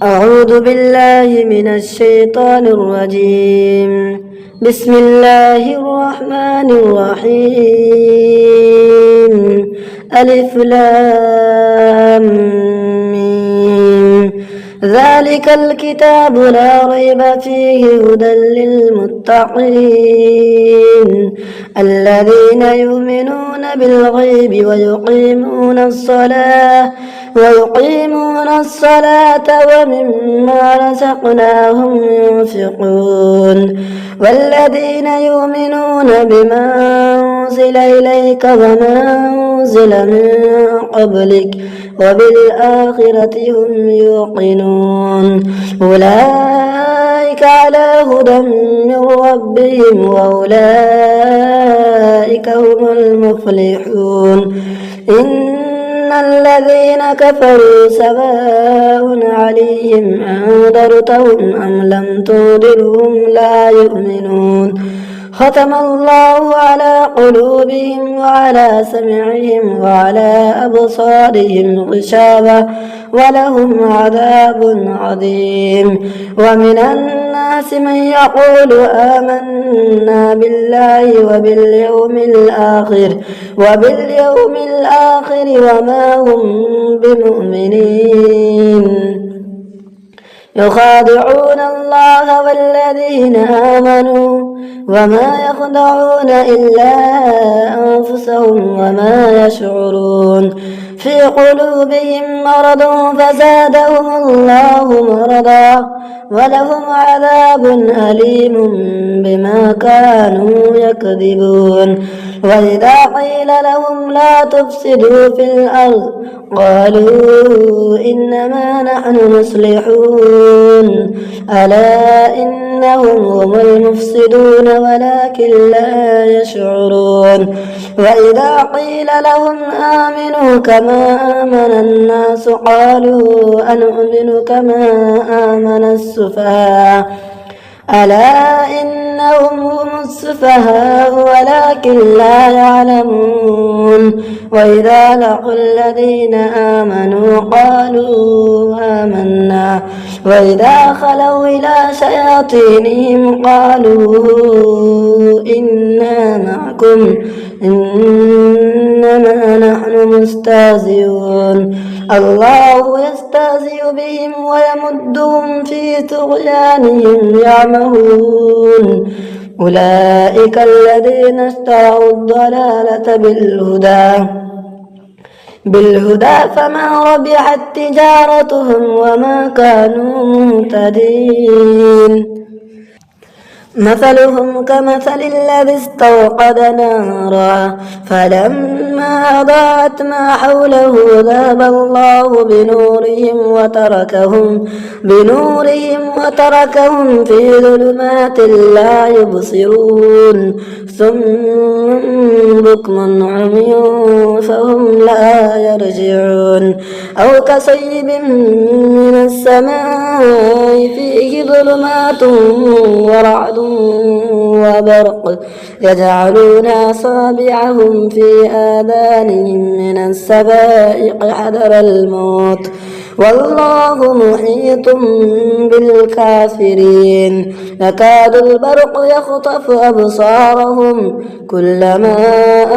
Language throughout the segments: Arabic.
أعوذ بالله من الشيطان الرجيم. بسم الله الرحمن الرحيم. ألف لام ميم. ذلك الكتاب لا ريب فيه هدى للمتقين الذين يؤمنون بالغيب ويقيمون الصلاة ومما رزقناهم ينفقون والذين يؤمنون بما أنزل إليك وما أنزل من قبلك وبالآخرة هم يوقنون أولئك على هدى من ربهم وأولئك هم المفلحون إن الذين كفروا سواء عليهم أنذرتهم أم لم تنذرهم لا يؤمنون ختم الله على قلوبهم وعلى سمعهم وعلى أبصارهم غشاوة ولهم عذاب عظيم ومن الناس من يقول آمنا بالله وباليوم الآخر وما هم بمؤمنين يخادعون الله والذين آمنوا وما يخدعون إلا أنفسهم وما يشعرون في قلوبهم مرض فزادهم الله مرضا ولهم عذاب أليم بما كانوا يكذبون وإذا قيل لهم لا تفسدوا في الأرض قالوا إنما نحن مصلحون ألا إنهم هم المفسدون ولكن لا يشعرون وإذا قيل لهم آمنوا كما آمن الناس قالوا أنؤمن كما آمن السفهاء ألا إنهم هم السفهاء ولكن لا يعلمون وإذا لقوا الذين آمنوا قالوا آمنا وإذا خلوا إلى شياطينهم قالوا إنا معكم إنما نحن مستهزئون الله يستهزئ بهم ويمدهم في طغيانهم يعمهون أولئك الذين اشتروا الضلالة بالهدى فما ربحت تجارتهم وما كانوا مهتدين مثلهم كمثل الذي استوقد نارا فلما أضاءت ما حوله ذهب الله بنورهم وتركهم في ظلمات لا يبصرون ثم بكم عمي فهم لا يرجعون أو كصيب من السماء فيه ظلمات ورعد وبرق يجعلون أصابعهم في آذانهم من السوائق حذر الموت والله محيط بالكافرين يكاد البرق يخطف أبصارهم كلما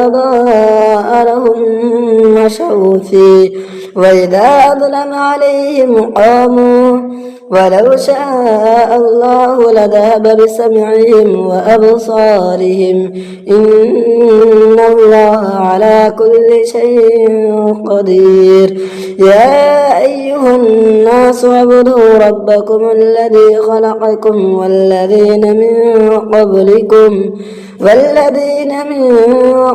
أضاء لهم مشوا فيه وإذا أظلم عليهم قاموا ولو شاء الله لذهب بسمعهم وأبصارهم إن الله على كل شيء قدير يا أيها الناس اعبدوا ربكم الذي خلقكم والذين من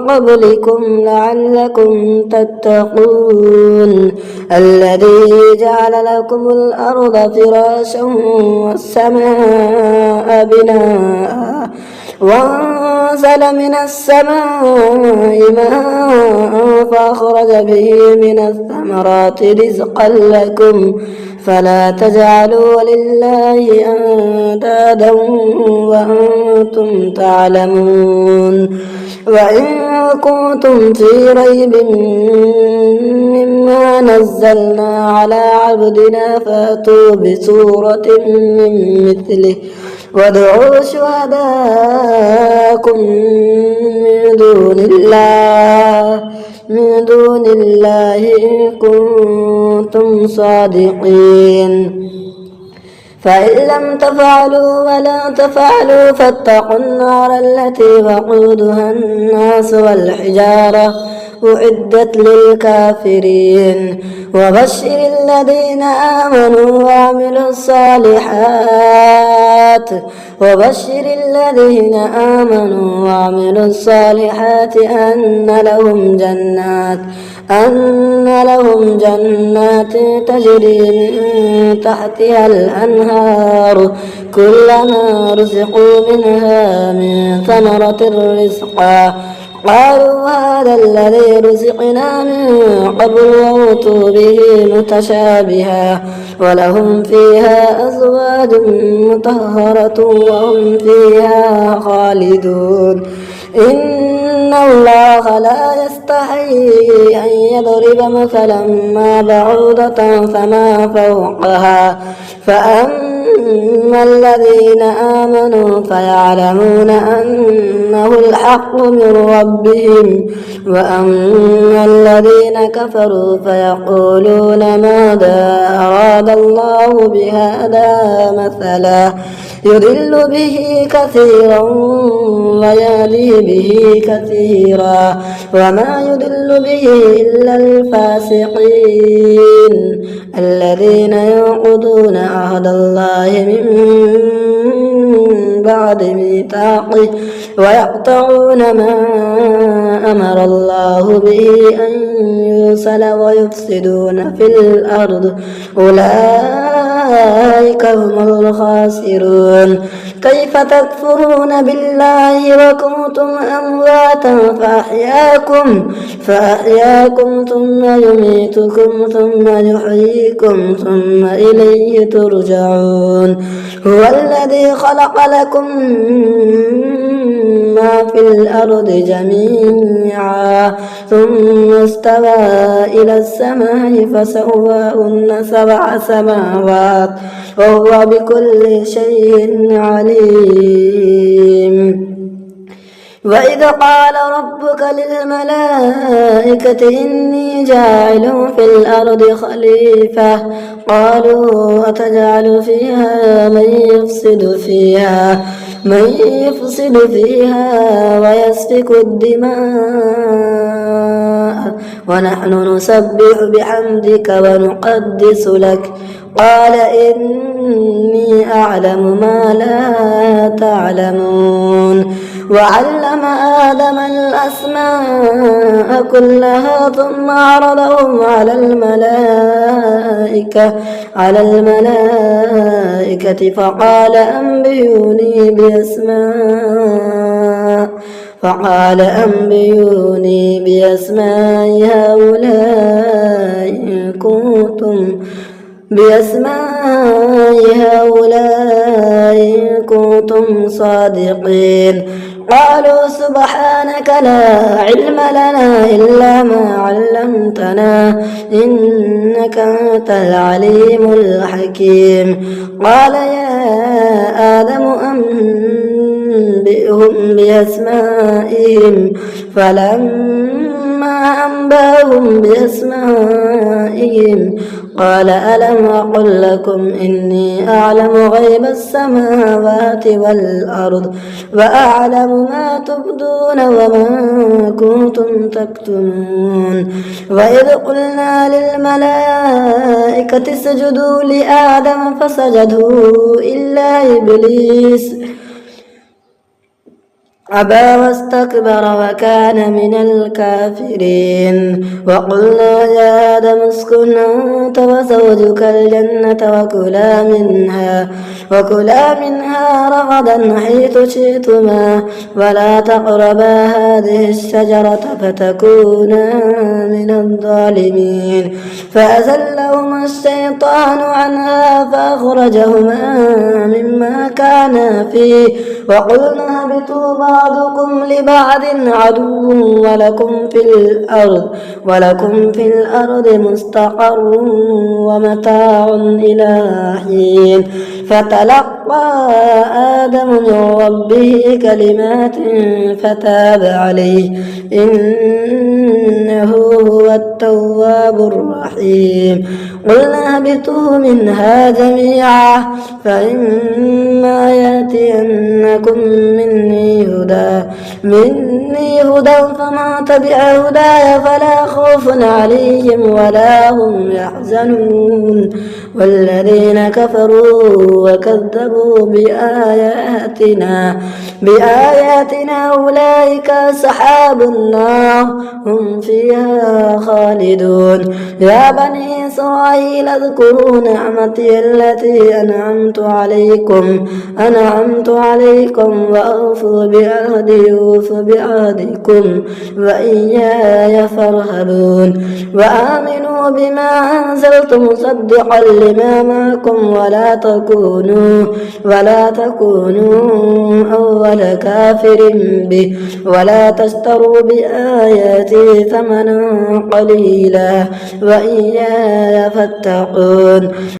قبلكم لعلكم تتقون الذي جعل لكم الأرض فراشا والسماء بناء أنزل من السماء ماء فأخرج به من الثمرات رزقا لكم فلا تجعلوا لله أندادا وأنتم تعلمون وإن كنتم في ريب مما نزلنا على عبدنا فأتوا بسورة من مثله وادعوا شهداءكم من دون الله إن كنتم صادقين فإن لم تفعلوا ولا تفعلوا فاتقوا النار التي وقودها الناس والحجارة أعدت للكافرين وبشر الذين آمنوا وعملوا الصالحات أن لهم جنات تجري من تحتها الأنهار كلما رزقوا منها من ثمرة رزقا قالوا هذا الذي رزقنا من قبل وأوتوا به متشابها ولهم فيها أزواج مطهرة وهم فيها خالدون إن الله لا يستحيي أن يضرب مثلا ما بعوضة فما فوقها فأما الذين آمنوا فيعلمون أنه الحق من ربهم وأما الذين كفروا فيقولون ماذا أراد الله بهذا مثلا يضل به كثيرا ويهدي به كثيرا وما يضل به إلا الفاسقين الذين ينقضون عهد الله من بعد ميثاقه ويقطعون ما أمر الله به أن يوصل ويفسدون في الأرض أولئك هم الخاسرون كيف تكفرون بالله وكنتم أمواتا فأحياكم ثم يميتكم ثم يحييكم ثم إليه ترجعون هو الذي خلق لكم ما في الأرض جميعا ثم استوى إلى السماء فسواهن 7 سماوات وهو بكل شيء عليم وإذ قال ربك للملائكة إني جاعل في الأرض خليفة قالوا أتجعل فيها من يفسد فيها ويسفك الدماء ونحن نسبح بحمدك ونقدس لك قال إني أعلم ما لا تعلمون وعلم آدم الأسماء كلها ثم عرضهم على الملائكة فقال أنبئوني بأسماء هؤلاء إن كنتم صادقين قالوا سبحانك لا علم لنا إلا ما علمتنا إنك أنت العليم الحكيم قال يا آدم أنبئهم بأسمائهم فلما أنبأهم بأسمائهم قال ألم أقل لكم إني أعلم غيب السماوات والأرض وأعلم ما تبدون وما كنتم تكتمون وإذ قلنا للملائكة اسجدوا لآدم فسجدوا إلا إبليس أبى واستكبر وكان من الكافرين. وقلنا يا آدم اسكن أنت وزوجك الجنة وكلا منها رغدا حيث شئتما ولا تقربا هذه الشجرة فتكونا من الظالمين. فأزلهما الشيطان عنها فأخرجهما مما كانا فيه وقلنا اهبطوا بعضكم لبعض عدو ولكم في الأرض مستقر ومتاع إلى حين. فتلقى آدم من ربه كلمات فتاب عليه إنه هو التواب الرحيم. قلنا اهبطوا منها جميعا فإما يأتينكم مني هدى فمن تبع هداي فلا خوف عليهم ولا هم يحزنون. والذين كفروا وكذبوا بآياتنا أولئك أصحاب النار هم فيها خالدون. يا بني إسرائيل اذكروا نعمتي التي أنعمت عليكم وأوفوا بعهدي أوف بعهدكم وإياي فارهبون. وآمنوا بما أنزلت مصدقا لما معكم ولا تكونوا أول كافر به ولا تشتروا بآياتي ثمنا قليلا وإياي فاتقون.